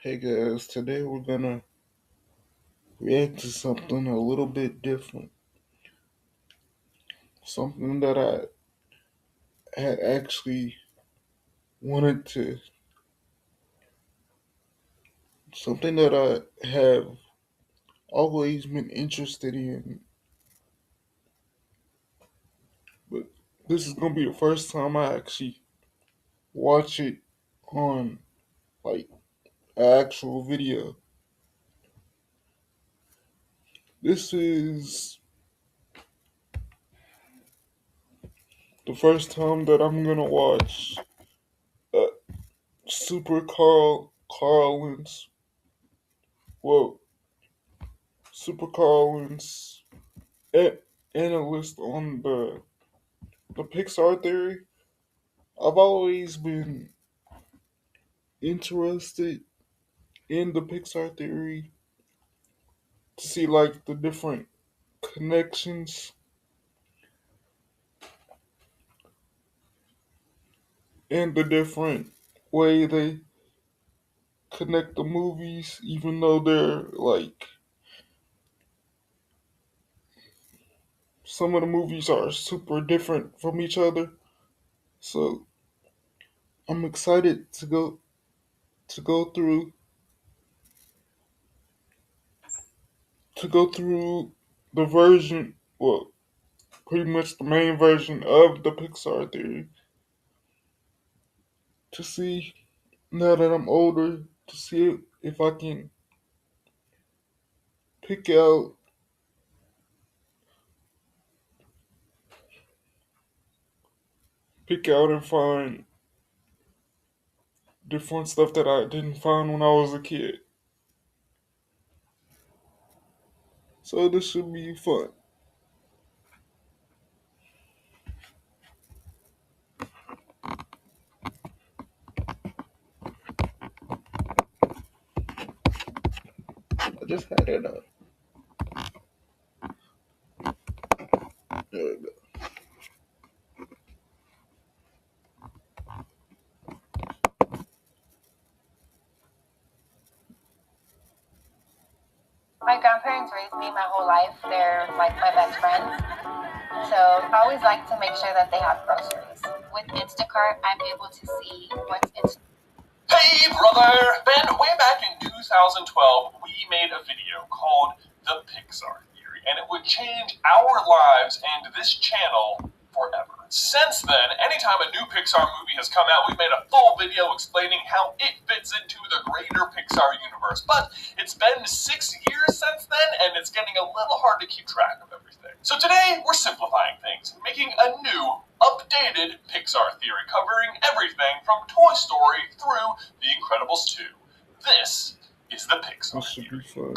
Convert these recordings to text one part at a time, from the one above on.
Hey guys, today we're gonna react to something a little bit different. Something that I had actually wanted to, something that I have always been interested in, but this is gonna be the first time I actually watch it on like an actual video. This is the first time that I'm gonna watch uh, Super Carlin's, well, Super Carlin's analyst on the Pixar theory. I've always been interested in the Pixar theory to see like the different connections and the different way they connect the movies, even though they're like some of the movies are super different from each other. So I'm excited to go through the version, well, pretty much the main version of the Pixar theory to see now that I'm older to see if I can pick out and find different stuff that I didn't find when I was a kid. So this should be fun. I just had it up. There we go. My grandparents raised me my whole life. They're like my best friends. So I always like to make sure that they have groceries. With Instacart, I'm able to see what's in. Hey brother! Ben, way back in 2012, we made a video called The Pixar Theory, and it would change our lives and this channel forever. Since then, anytime a new Pixar movie has come out, we've made a full video explaining how it fits into the greater Pixar universe. But it's been 6 years since then, and it's getting a little hard to keep track of everything. So today, we're simplifying things, making a new, updated Pixar theory covering everything from Toy Story through The Incredibles 2. This is the Pixar This should theory. be fun.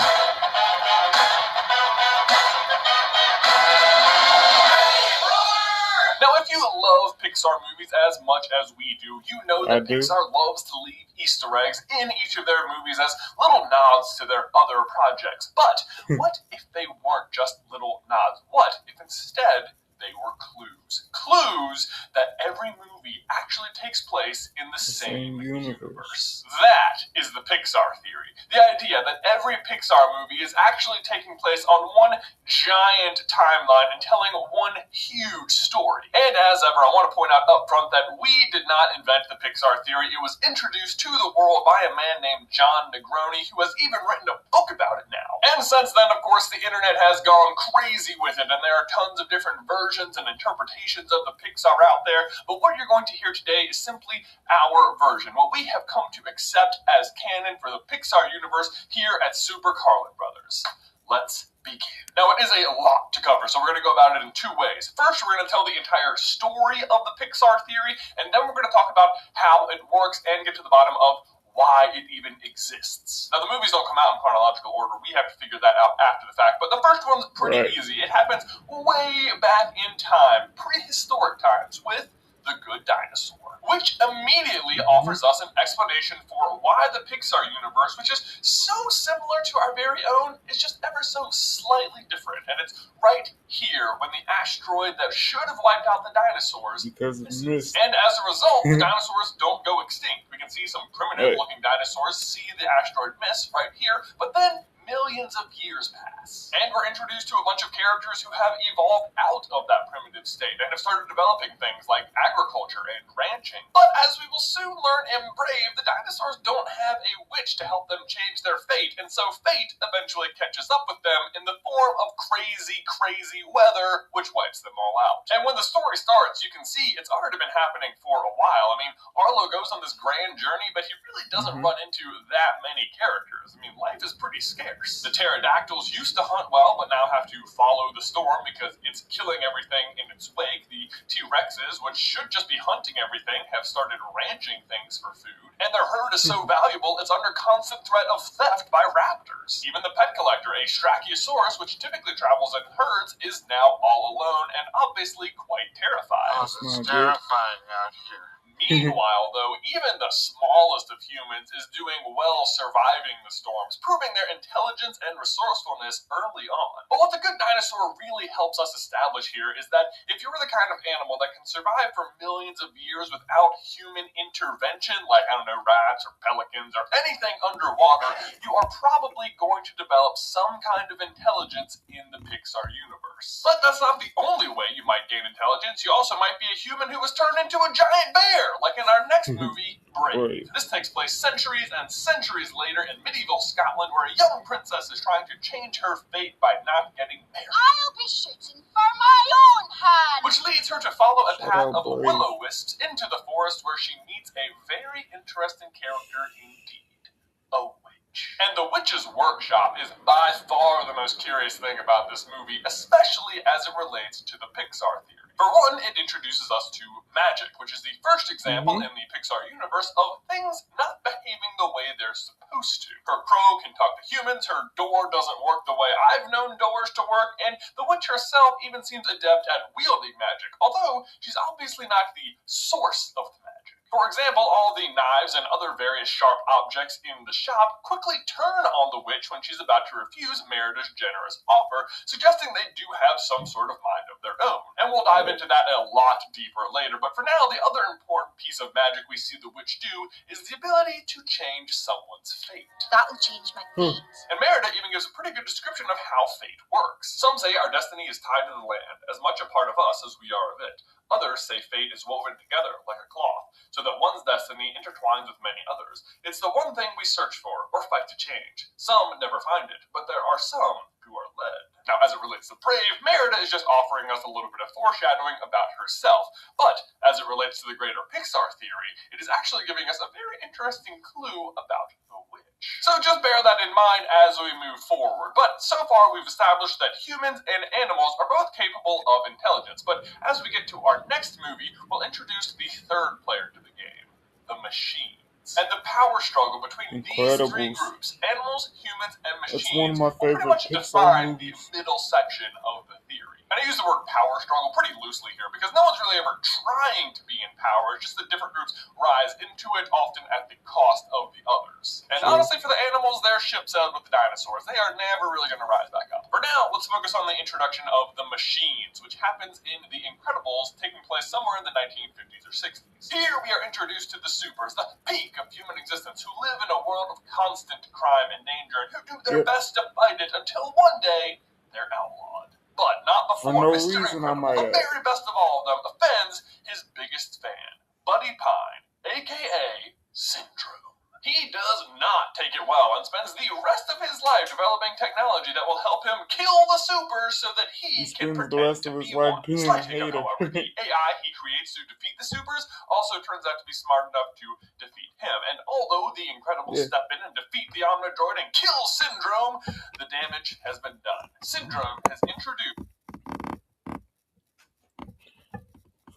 Now, if you love Pixar movies as much as we do, you know I that do. Pixar loves to leave Easter eggs in each of their movies as little nods to their other projects. But what if they weren't just little nods? What if instead they were clues? Clues that every movie actually takes place in the same universe. That is the Pixar theory. The idea that every Pixar movie is actually taking place on one giant timeline and telling one huge story. And as ever, I want to point out up front that we did not invent the Pixar theory. It was introduced to the world by a man named John Negroni, who has even written a book about it now. And since then, of course, the internet has gone crazy with it, and there are tons of different versions and interpretations of the Pixar out there. But what you're going to hear today is simply our version, what we have come to accept as canon for the Pixar universe here at Super Carlin Brothers. Let's begin. Now, it is a lot to cover, so we're going to go about it in two ways. First, we're going to tell the entire story of the Pixar theory, and then we're going to talk about how it works and get to the bottom of why it even exists. Now, the movies don't come out in chronological order. We have to figure that out after the fact, but the first one's pretty easy. It happens way back in time, prehistoric times, with The Good Dinosaur, which immediately offers us an explanation for why the Pixar universe, which is so similar to our very own, is just ever so slightly different. And it's right here when the asteroid that should have wiped out the dinosaurs because it missed. And as a result, the dinosaurs don't go extinct. We can see some primitive-looking dinosaurs see the asteroid miss right here, but then millions of years pass. And we're introduced to a bunch of characters who have evolved out of that primitive state and have started developing things like agriculture and ranching. But as we will soon learn in Brave, the dinosaurs don't have a witch to help them change their fate, and so fate eventually catches up with them in the form of crazy, crazy weather, which wipes them all out. And when the story starts, you can see it's already been happening for a while. I mean, Arlo goes on this grand journey, but he really doesn't run into that many characters. I mean, life is pretty scarce. The pterodactyls used to hunt well, but now have to follow the storm because it's killing everything in its wake. The T-Rexes, which should just be hunting everything, have started ranching things for food. And their herd is so valuable, it's under constant threat of theft by raptors. Even the pet collector, a Strachiosaurus, which typically travels in herds, is now all alone and obviously quite terrified. It's terrifying out here. Meanwhile, though, even the smallest of humans is doing well surviving the storms, proving their intelligence and resourcefulness early on. But what the Good Dinosaur really helps us establish here is that if you're the kind of animal that can survive for millions of years without human intervention, like, I don't know, rats or pelicans or anything underwater, you are probably going to develop some kind of intelligence in the Pixar universe. But that's not the only way you might gain intelligence. You also might be a human who was turned into a giant bear, like in our next movie, Brave. This takes place centuries and centuries later in medieval Scotland, where a young princess is trying to change her fate by not getting married. I'll be shooting for my own hand. Which leads her to follow a path of will-o-wisps into the forest, where she meets a very interesting character indeed, a witch. And the witch's workshop is by far the most curious thing about this movie, especially as it relates to the Pixar theory. For one, it introduces us to magic, which is the first example in the Pixar universe of things not behaving the way they're supposed to. Her crow can talk to humans, her door doesn't work the way I've known doors to work, and the witch herself even seems adept at wielding magic, although she's obviously not the source of the magic. For example, all the knives and other various sharp objects in the shop quickly turn on the witch when she's about to refuse Merida's generous offer, suggesting they do have some sort of mind of their own. And we'll dive into that a lot deeper later, but for now, the other important piece of magic we see the witch do is the ability to change someone's fate. That'll change my fate. And Merida even gives a pretty good description of how fate works. Some say our destiny is tied to the land, as much a part of us as we are of it. Others say fate is woven together like a cloth, so that one's destiny intertwines with many others. It's the one thing we search for or fight to change. Some never find it, but there are some who are led. Now, as it relates to Brave, Merida is just offering us a little bit of foreshadowing about herself. But as it relates to the greater Pixar theory, it is actually giving us a very interesting clue about the witch. So just bear that in mind as we move forward. But so far we've established that humans and animals are both capable of intelligence. But as we get to our next movie, we'll introduce the third player to the game, the machines. And the power struggle between these three groups, animals, humans, and machines, That's one of my favorite pretty much Pixar define movies. the middle section of the theory. And I use the word power struggle pretty loosely here because no one's really ever trying to be in power. It's just that different groups rise into it, often at the cost of the others. And honestly, for the animals, their ship sailed with the dinosaurs. They are never really going to rise back up. For now, let's focus on the introduction of the machines, which happens in The Incredibles, taking place somewhere in the 1950s or 60s. Here we are introduced to the supers, the peak of human existence, who live in a world of constant crime and danger, and who do their best to fight it until one day they're outlawed. But not before For no Mr. reason, Incredible, I might the add. very best of all of them, offends his biggest fan, Buddy Pine, aka Syndrome. He does not take it well and spends the rest of his life developing technology that will help him kill the supers so that he can spends pretend the rest to of his be life one. being a Slightly hater. however, the AI he creates to defeat the supers also turns out to be smart enough to defeat him. And although the Incredibles step in and defeat the Omnidroid and kill Syndrome, the damage has been done. Syndrome has introduced.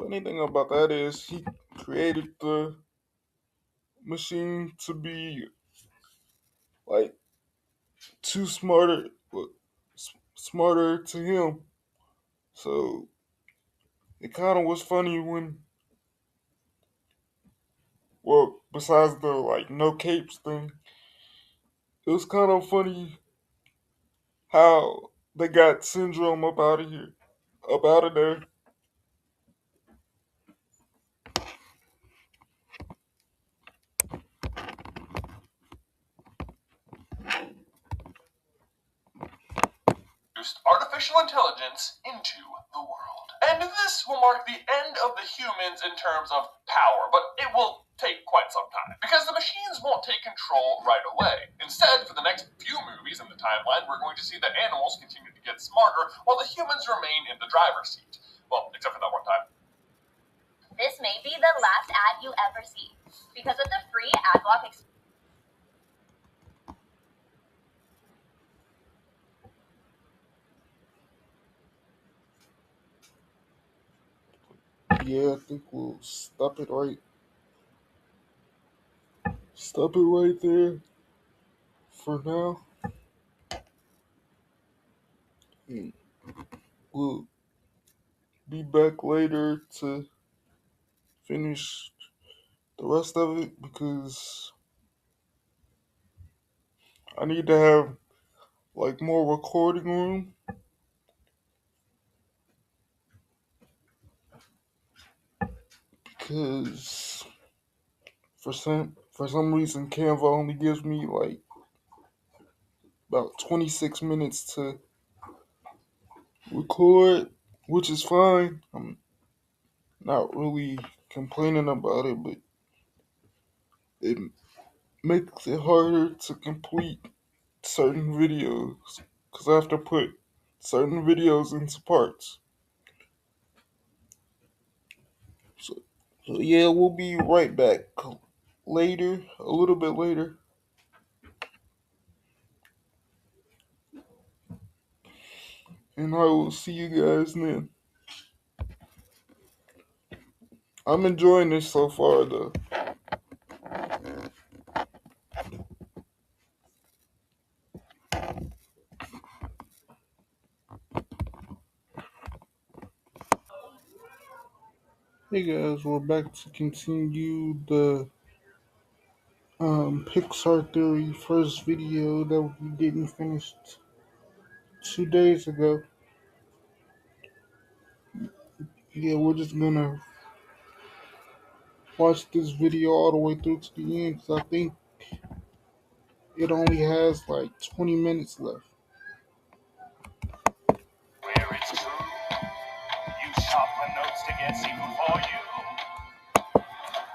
Funny thing about that is he created the machine to be like too smarter to him. So it kind of was funny when Well, besides the like no capes thing, it was kind of funny how they got Syndrome up out of here, up out of there. Artificial intelligence into the world. And this will mark the end of the humans in terms of power, but it will take quite some time, because the machines won't take control right away. Instead, for the next few movies in the timeline, we're going to see the animals continue to get smarter while the humans remain in the driver's seat. Well, except for that one time. This may be the last ad you ever see, because with the free ad block Yeah, I think we'll stop it right there for now. And we'll be back later to finish the rest of it because I need to have like more recording room because for some reason Canva only gives me like about 26 minutes to record, which is fine. I'm not really complaining about it, but it makes it harder to complete certain videos because I have to put certain videos into parts. So, so yeah, we'll be right back later, a little bit later, and I will see you guys then. I'm enjoying this so far, though. Hey guys, we're back to continue the Pixar Theory first video that we didn't finish 2 days ago. Yeah, we're just gonna watch this video all the way through to the end because I think it only has like 20 minutes left. Where it's true, you sharpen notes to get seafood for you.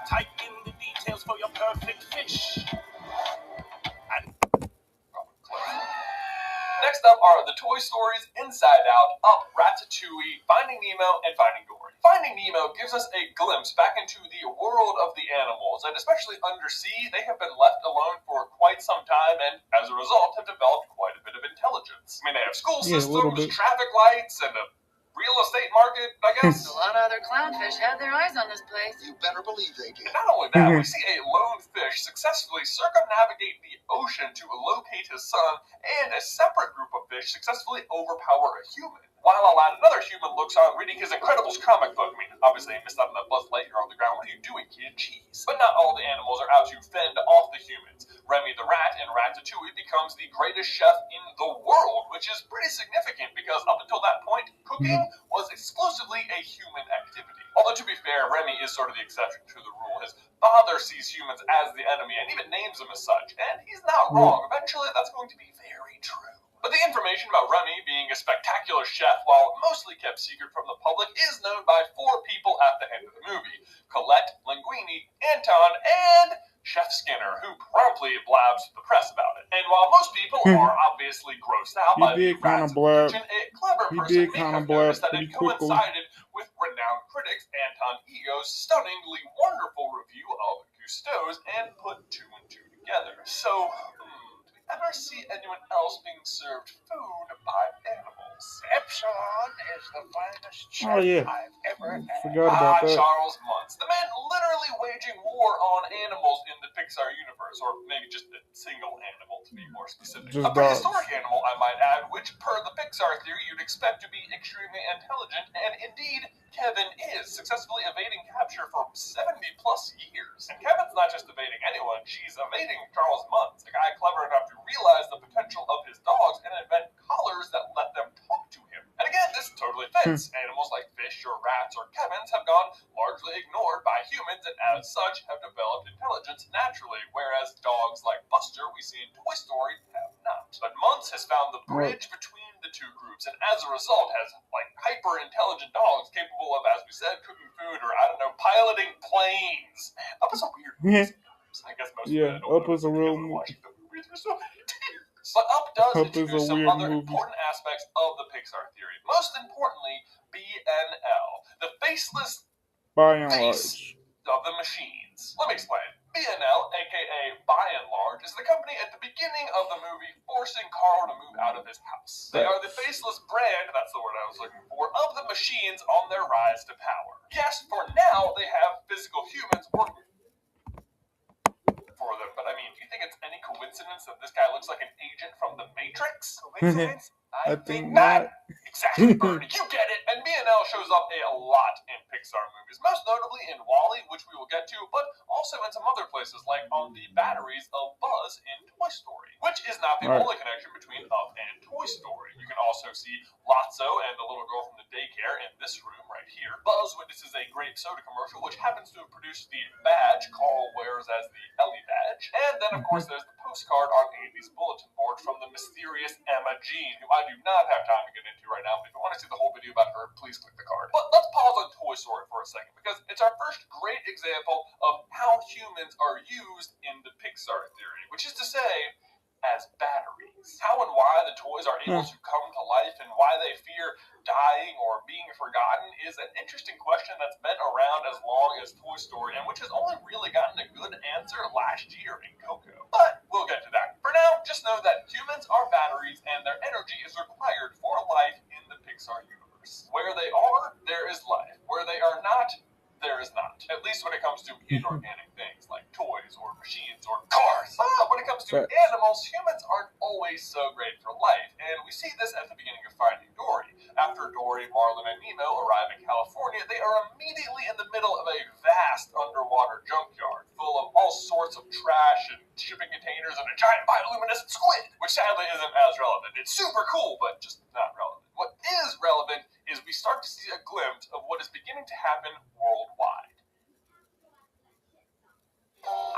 Type in the details for your perfect fish. And next up are the Toy Stories Inside Out, Up, Ratatouille, Finding Nemo, and Finding Dory. Finding Nemo gives us a glimpse back into the world of the animals, and especially undersea, they have been left alone for quite some time, and as a result have developed quite a bit of intelligence. I mean, they have school systems, traffic lights, and a real estate market, I guess. A lot of other clownfish had their eyes on this place. You better believe they did. And not only that, we see a lone fish successfully circumnavigate the ocean to locate his son, and a separate group of fish successfully overpower a human. While another human looks on reading his Incredibles comic book. I mean, obviously I missed out on that Buzz Lightyear on the ground. What are you doing, kid? Jeez. But not all the animals are out to fend off the humans. Remy the rat in Ratatouille becomes the greatest chef in the world, which is pretty significant because up until that point, cooking was exclusively a human activity. Although to be fair, Remy is sort of the exception to the rule. His father sees humans as the enemy and even names them as such, and he's not wrong. Eventually that's going to be very true. But the information about Remy being a spectacular chef, while mostly kept secret from the public, is known by 4 people at the end of the movie. Colette, Linguini, Anton, and Chef Skinner, who promptly blabs to the press about it. And while most people are obviously grossed out by the rats in the kitchen, a clever person may have noticed that it coincided with renowned critics Anton Ego's stunningly wonderful review of Gusteau's and put 2 and 2 together. So, ever see anyone else being served food by animals? Epsilon is the finest Oh yeah, I've ever had. forgot about that. Charles Muntz, the man literally waging war on animals in the Pixar universe, or maybe just a single animal to be more specific. Just a prehistoric dogs. animal, I might add, which per the Pixar theory you'd expect to be extremely intelligent, and indeed Kevin is successfully evading capture for 70 plus years. And Kevin's not just evading anyone, she's evading Charles Muntz, a guy clever enough to realize the potential of his dogs and invent collars that let them talk to him. And again, this totally fits. Animals like fish or rats or Kevins have gone largely ignored by humans and as such have developed intelligence naturally, whereas dogs like Buster we see in Toy Story have not. But Muntz has found the bridge between the two groups and as a result has hyper intelligent dogs capable of, as we said, cooking food or piloting planes. Man, Up is a weird movie sometimes. I guess most Yeah, of Up is a real movie. watching the movie through so many tears. But Up does Up is introduce a some weird other movie. important aspects of the Pixar theory. Most importantly, BNL, the faceless By and face large. of the machines. Let me explain. BNL, aka By and Large, is the company at the beginning of the movie forcing Carl to move out of his house. They are the faceless brand, that's the word I was looking for, of the machines on their rise to power. Yes, for now they have physical humans working for them, but I mean, do you think it's any coincidence that this guy looks like an agent from the Matrix? Coincidence? I think not. Exactly, Bernie, you get it. And BNL shows up a lot in Pixar movies, most notably in WALL-E, which we will get to, but also in some other places, like on the batteries of Buzz in Toy Story, which is not the only connection between Up and Toy Story. You can also see Lotso and the little girl from the daycare in this room right here. Buzz witnesses a grape soda commercial, which happens to have produced the badge Carl wears as the Ellie badge. And then, of course, there's the postcard on Andy's bulletin board from the mysterious Emma Jean, who I do not have time to get into right now. But if you want to see the whole video about her, please click the card. But let's pause on Toy Story for a second, because it's our first great example of how humans are used in the Pixar theory, which is to say, as batteries. How and why the toys are able to come to life and why they fear dying or being forgotten is an interesting question that's been around as long as Toy Story and which has only really gotten a good answer last year in Coco. But we'll get to that. For now, just know that humans are batteries and their energy is required for life in the Pixar universe. Where they are, there is life. Where they are not, there is not. At least when it comes to inorganic things like toys or machines or cars. When it comes to animals, humans aren't always so great for life, and we see this at the beginning of Finding Dory. After Dory, Marlin, and Nemo arrive in California, they are immediately in the middle of a vast underwater junkyard full of all sorts of trash and shipping containers and a giant bioluminescent squid, which sadly isn't as relevant. It's super cool, but just not relevant. What is relevant is we start to see a glimpse of what is beginning to happen worldwide.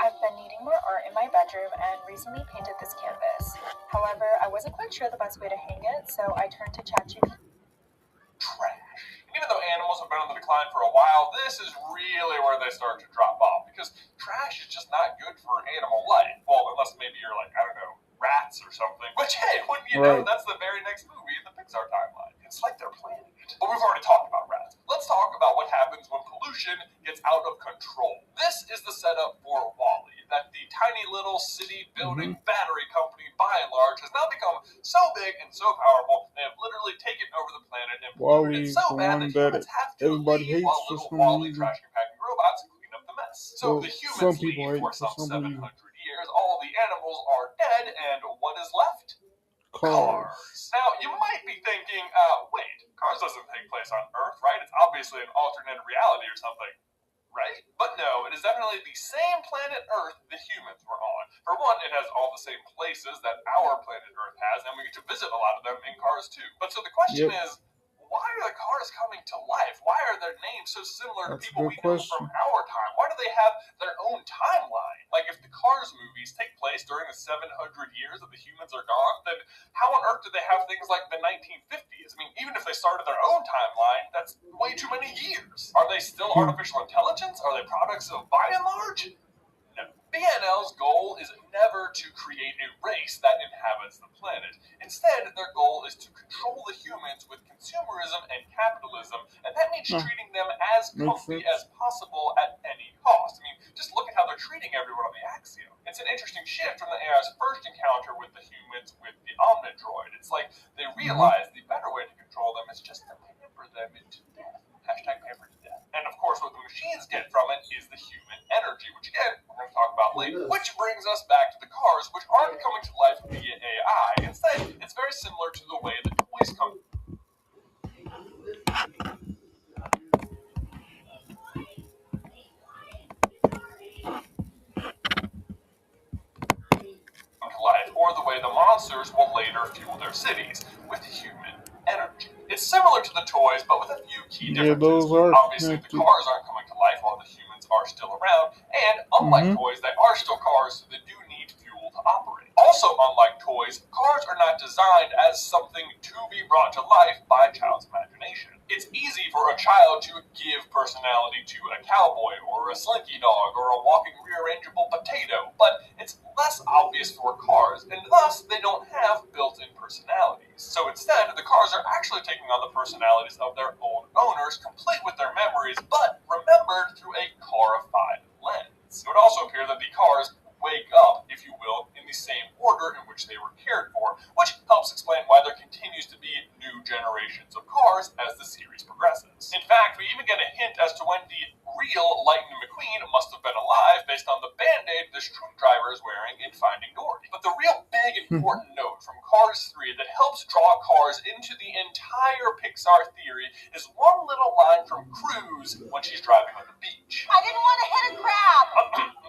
I've been needing more art in my bedroom and recently painted this canvas. However, I wasn't quite sure the best way to hang it, so I turned to ChatGPT. Trash. And even though animals have been on the decline for a while, this is really where they start to drop off, because trash is just not good for animal life. Well, unless maybe you're like, I don't know, rats or something. Which, hey, wouldn't you know, that's the very next movie in the Pixar timeline. It's like they're planning it. But we've already talked about rats. Let's talk about what happens when pollution gets out of control. This is the setup for WALL-E, that the tiny little city-building battery company, by and large, has now become so big and so powerful, they have literally taken over the planet and polluted it so bad that humans have to leave while little WALL-E trash compacting robots clean up the mess. So the humans leave for some 700 years, all the animals are dead, and what is left? Cars. Now, you might be thinking, wait, Cars doesn't take place on Earth, right? It's obviously an alternate reality or something, right? But no, it is definitely the same planet Earth the humans were on. For one, it has all the same places that our planet Earth has, and we get to visit a lot of them in Cars too. But so the question is, why are the cars coming to life? Why are their names so similar to people we know from our time? Why do they have their own timeline? Like, if the Cars movies take place during the 700 years that the humans are gone, then how on earth do they have things like the 1950s? I mean, even if they started their own timeline, that's way too many years. Are they still artificial intelligence? Are they products of By and Large? No. BNL's goal is never to create a race that inhabits the planet. Instead, their goal is to control the humans with consumerism and capitalism, and that means treating them as comfy as possible at any cost. I mean, just look at how they're treating everyone on the axiom. It's an interesting shift from the AI's first encounter with the humans with the Omnidroid. It's like they realize the better way to control them is just to pamper them into death. Hashtag pamper to death. And of course, what the machines get from it is the human energy, which again, we're going to talk about later. Which brings us back to the cars, which aren't coming to life via AI. Instead, it's very similar to the way the toys come to life, or the way the monsters will later fuel their cities with human energy. It's similar to the toys, but with a few key differences. those are Obviously, the connected. cars aren't coming to life while the humans are still around, and unlike toys, they are still cars, so they do need fuel to operate. Also, unlike toys, cars are not designed as something to be brought to life by a child's imagination. It's easy for a child to give personality to a cowboy or a slinky dog or a walking rearrangeable potato, but it's less obvious for cars, and thus they don't have built-in personalities. So instead, the cars are actually taking on the personalities of their old owners, complete with their memories, but remembered through a carified lens. It would also appear that the cars wake up, if you will, in the same order in which they were cared for, which helps explain why there continues to be new generations of cars as the series progresses. In fact, we even get a hint as to when the real Lightning McQueen must have been alive based on the band-aid this truck driver is wearing in Finding Dory. But the real big important note from Cars 3 that helps draw Cars into the entire Pixar theory is one little line from Cruz when she's driving on the beach. I didn't want to hit a crab.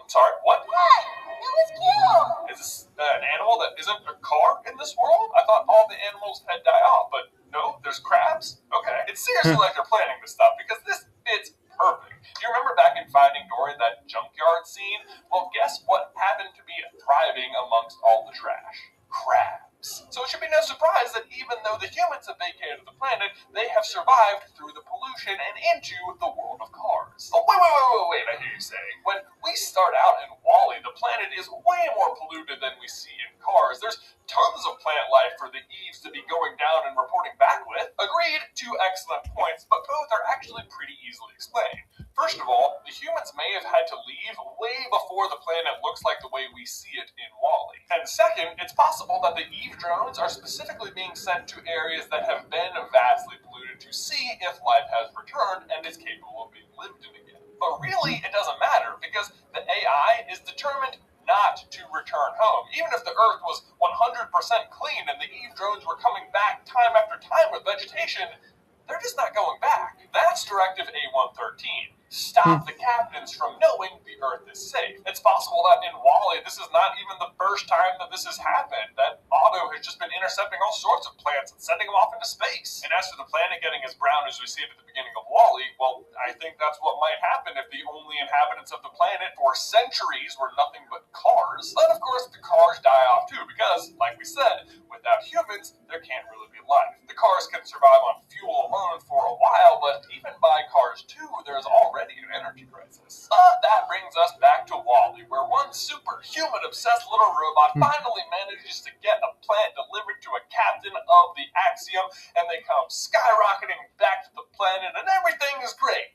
Sorry, what? What? It was cute. Is this an animal that isn't a car in this world? I thought all the animals had died off, but no, there's crabs? Okay. It's seriously like they're planning this stuff, because this fits perfect. Do you remember back in Finding Dory, that junkyard scene? Well, guess what happened to be thriving amongst all the trash? Crabs. So it should be no surprise that even though the humans have vacated the planet, they have survived through the pollution and into the world of cars. Oh, wait, I hear you say. When we start out in WALL-E, the planet is way more polluted than we see in Cars. There's tons of plant life for the Eves to be going down and reporting back with. Agreed, two excellent points, but both are actually pretty easily explained. First of all, the humans may have had to leave way before the planet looks like the way we see it in WALL-E. And second, it's possible that the Eve drones are specifically being sent to areas that have been vastly polluted to see if life has returned and is capable of being lived in again. But really, it doesn't matter, because the AI is determined not to return home. Even if the Earth was 100% clean and the Eve drones were coming back time after time with vegetation, they're just not going back. That's Directive A113. Stop the captains from knowing the Earth is safe. It's possible that in WALL-E, this is not even the first time that this has happened, that Otto has just been intercepting all sorts of plants and sending them off into space. And as for the planet getting as brown as we see it at the beginning of WALL-E, well, I think that's what might happen if the only inhabitants of the planet for centuries were nothing but cars. But of course, the cars die off too, because, like we said, without humans, there can't really be life. The cars can survive on fuel alone for a while, but even by Cars 2, there's already an energy crisis. But that brings us back to WALL-E, where one superhuman-obsessed little robot finally manages to get a plant delivered to a captain of the Axiom, and they come skyrocketing back to the planet, and everything is great.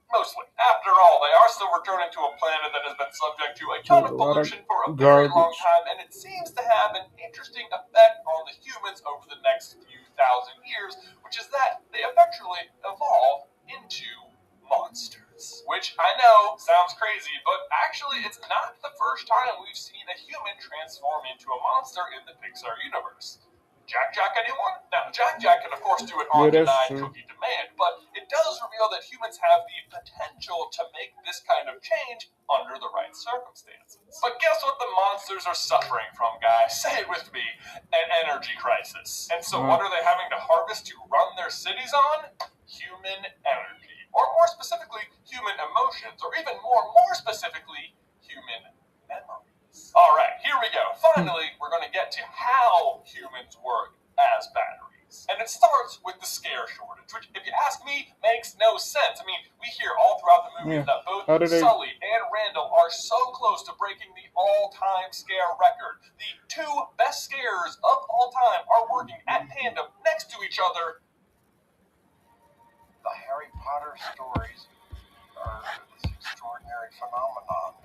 Mostly. After all, they are still returning to a planet that has been subject to a ton of pollution for a very long time, and it seems to have an interesting effect on the humans over the next few thousand years, which is that they eventually evolve into monsters. Which I know sounds crazy, but actually it's not the first time we've seen a human transform into a monster in the Pixar universe. Jack anyone? Now, Jack can of course do it on denied cookie demand, but it does reveal that humans have the potential to make this kind of change under the right circumstances. But guess what the monsters are suffering from, guys? Say it with me, an energy crisis. And so what are they having to harvest to run their cities on? Human energy. Or more specifically, human emotions, or even more specifically, human memory. All right, here we go. Finally, we're going to get to how humans work as batteries. And it starts with the scare shortage, which, if you ask me, makes no sense. I mean, we hear all throughout the movie that both Sully and Randall are so close to breaking the all-time scare record. The two best scarers of all time are working at tandem next to each other. The Harry Potter stories are this extraordinary phenomenon.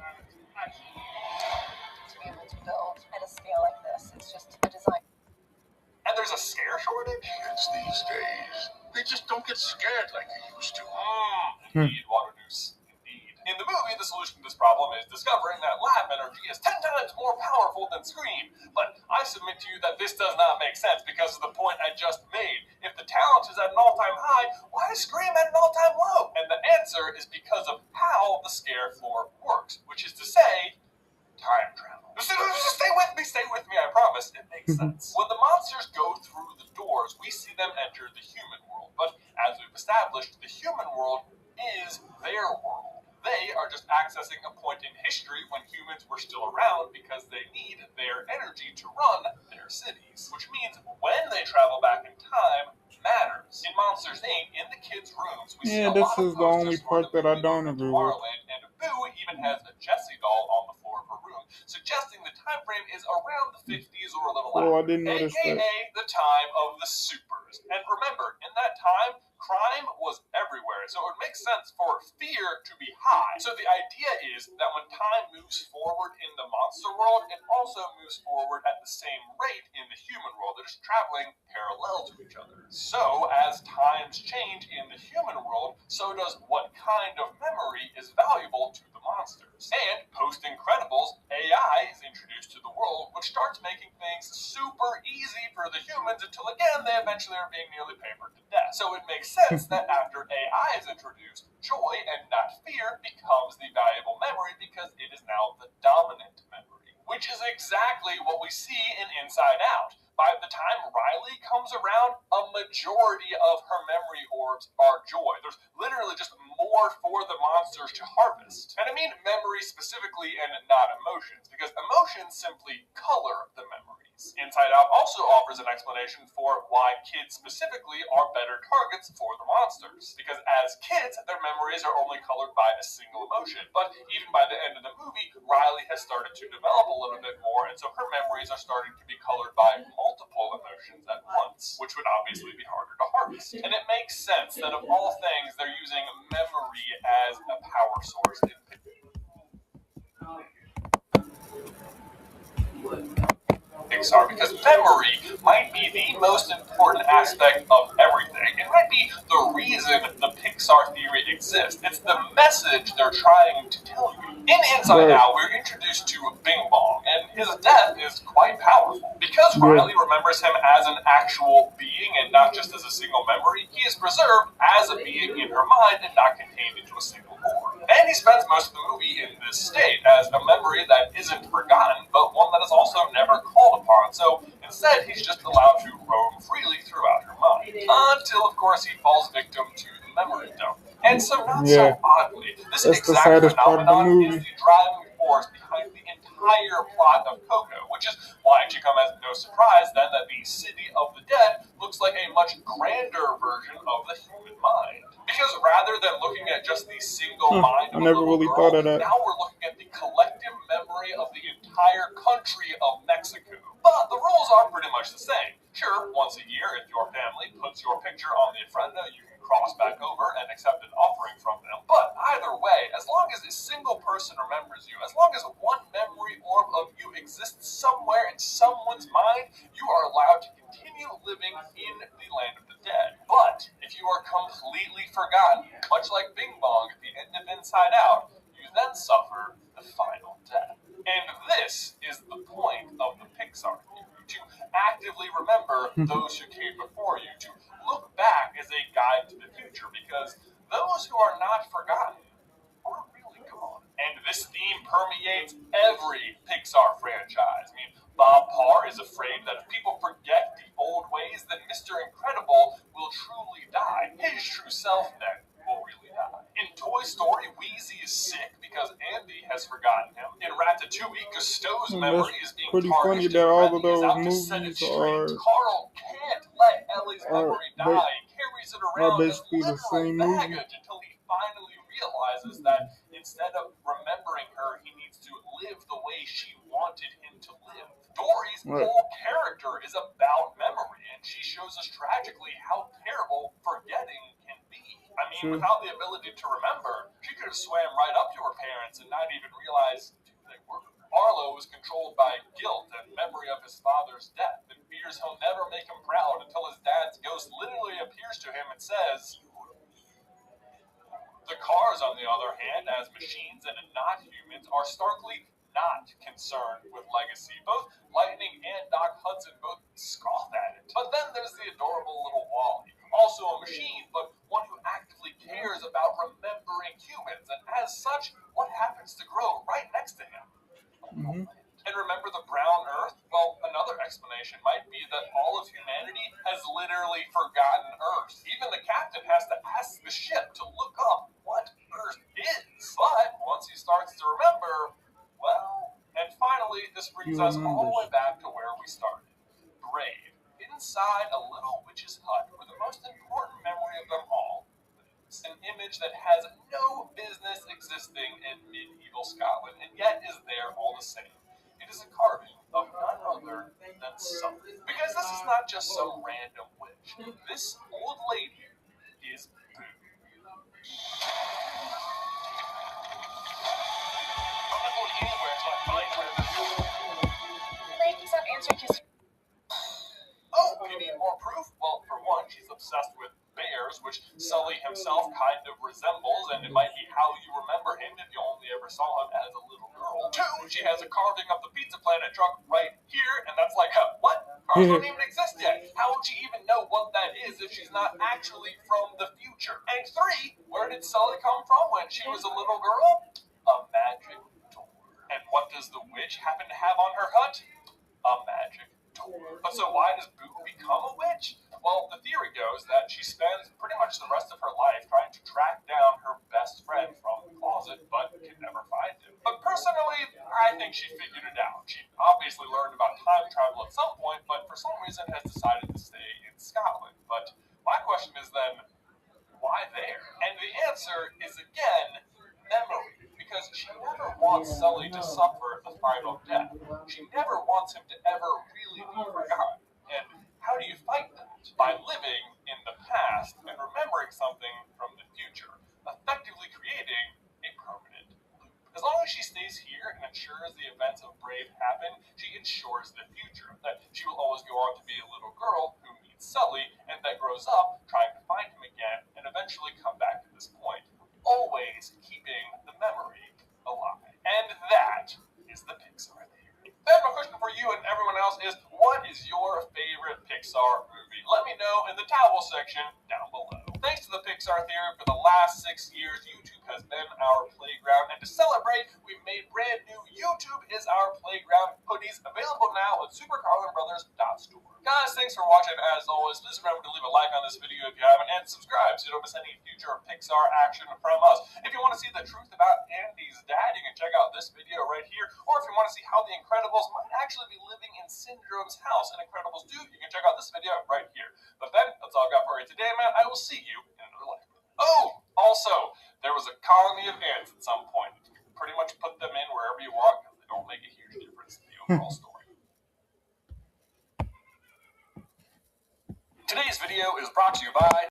Indeed, water noose. Indeed. In the movie, the solution to this problem is discovering that laugh energy is 10 times more powerful than scream. But I submit to you that this does not make sense because of the point I just made. If the talent is at an all-time high, why is scream at an all-time low? And the answer is because of how the scare floor works, which is to say, time travel. Just stay with me, I promise. It makes sense. When the monsters go through the doors, we see them enter the human world. But as we've established, the human world is their world. They are just accessing a point in history when humans were still around because they need their energy to run their cities. Which means when they travel back in time, matters. In Monsters Inc., in the kids' rooms, we see a this lot of is the only posters for part the that I movie don't Moving to agree with. Tomorrowland, and Boo even has a Jessie doll on the floor of her room, suggesting the time frame is around the 50s or a little Oh, I after, didn't notice aka that. the time of the supers. And remember, in that time, crime was everywhere, so it would make sense for fear to be high. So the idea is that when time moves forward in the monster world, it also moves forward at the same rate in the human world. They're just traveling parallel to each other. So as times change in the human world, so does what kind of memory is valuable to the monsters. And post-Incredibles, AI is introduced to the world, which starts making things super easy for the humans until again they eventually are being nearly pampered to death. So it makes sense that after AI is introduced, joy and not fear becomes the valuable memory because it is now the dominant memory. Which is exactly what we see in Inside Out. By the time Riley comes around, a majority of her memory orbs are joy. There's literally just more for the monsters to harvest. And I mean memory specifically and not emotions, because emotions simply color the memories. Inside Out also offers an explanation for why kids specifically are better targets for the monsters. Because as kids, their memories are only colored by a single emotion. But even by the end of the movie, Riley has started to develop a little bit more, and so her memories are starting to be colored by multiple emotions at once, which would obviously be harder to harvest. And it makes sense that of all things, they're using memory as a power source in Pixar, because memory might be the most important aspect of everything. It might be the reason the Pixar theory exists. It's the message they're trying to tell you. In Inside Out, we're introduced to Bing Bong, and his death is quite powerful. Because Riley remembers him as an actual being and not just as a single memory, he is preserved as a being in her mind and not contained into a single core. And he spends most of the movie in this state as a memory that isn't forgotten, but one that is also never called upon. So instead, he's just allowed to roam freely throughout her mind. Until, of course, he falls victim to the memory dump. And so, not so oddly, this exact phenomenon is the driving force behind the entire plot of Coco, which is why it should come as no surprise then that the City of the Dead looks like a much grander version of the human mind. Because rather than looking at just the single mind of a little girl, now we're looking at the collective memory of the entire country of Mexico. But the rules are pretty much the same. Sure, once a year, if your family puts your picture on the ofrenda, you can cross back over and accept an offering from them. But either way, as long as a single person remembers you, as long as one memory orb of you exists somewhere in someone's mind, you are allowed to continue living in the land of the dead. But if you are completely forgotten, much like Bing Bong at the end of Inside Out, you then suffer the final death. And this is the point of the Pixar theory, to actively remember those who came before you, to look back as a guide to the future, because those who are not forgotten aren't really gone. And this theme permeates every Pixar franchise. I mean, Bob Parr is afraid that if people forget the old ways, then Mr. Incredible will truly die. His true self, then, will really die. In Toy Story, Wheezy is sick because Andy has forgotten him. In Ratatouille, Cousteau's memory is being tarnished and Remy is out to set it straight. Carl can't let Ellie's memory die. He carries it around as literal baggage until he finally realizes that instead of remembering her, he needs to live the way she wanted him to live. Dory's whole character is about memory, and she shows us tragically how terrible forgetting can be. I mean, without the ability to remember, she could have swam right up to her parents and not even realize who they were. Arlo is controlled by guilt and memory of his father's death, and fears he'll never make him proud until his dad's ghost literally appears to him and says, The cars, on the other hand, as machines and not humans, are starkly not concerned with legacy. Both Lightning and Doc Hudson both scoff at it. But then there's the adorable little Wally, also a machine, but one who actively cares about remembering humans, and as such, what happens to grow right next to him? Mm-hmm. And remember the brown Earth? Well, another explanation might be that all of humanity has literally forgotten Earth. Even the captain has to ask the ship to look up what Earth is. But once he starts to remember, well, and finally, this brings us all the way back to where we started. Brave, inside a little witch's hut, where the most important memory of them all, an image that has no business existing in medieval Scotland, and yet is there all the same. It is a carving of none other than Sully. Because this is not just some random witch. This old lady is Boo. Ladies, I've answered his. Oh, you need more proof? Well, for one, she's obsessed with bears, which Sully himself kind of resembles, and it might be how you remember him if you only ever saw him as a little girl. Two, she has a carving of the Pizza Planet truck right here, and that's like, what? Cars don't even exist yet. How would she even know what that is if she's not actually from the future? And three, where did Sully come from when she was a little girl? A magic door. And what does the witch happen to have on her hut? A magic door. But so why does Boo become a witch? Well, the theory goes that she spends pretty much the rest of her life trying to track down her best friend from the closet, but can never find him. But personally, I think she figured it out. She obviously learned about time travel at some point, but for some reason has decided to stay in Scotland. But my question is then, why there? And the answer is again, memory. Because she never wants Sully to suffer the final death. She never wants him to ever really be forgotten. And how do you fight that? By living in the past and remembering something from the future, effectively creating a permanent loop. As long as she stays here and ensures the events of Brave happen, she ensures the future. That she will always go on to be a little girl who meets Sully and that grows up trying to find him again and eventually come back to this point. Always keeping the memory alive. And that is the Pixar theory. Then my question for you and everyone else is, what is your favorite Pixar movie? Let me know in the towel section down below. Thanks to the Pixar theory, for the last 6 years, YouTube has been our playground. And to celebrate, we've made brand new YouTube is our playground hoodies available now at supercarlinbrothers.store. Guys, thanks for watching. As always, please remember to leave a like on this video if you haven't, and subscribe so you don't miss any future Pixar action from us. If you want to see the truth about Andy's dad, you can check out this video right here. Or if you want to see how the Incredibles might actually be living in Syndrome's house in Incredibles 2, you can check out this video right here. But then, that's all I've got for you today, man. I will see you in another life. Oh, also, there was a colony of ants at some point. You can pretty much put them in wherever you want because they don't make a huge difference in the overall story. Today's video is brought to you by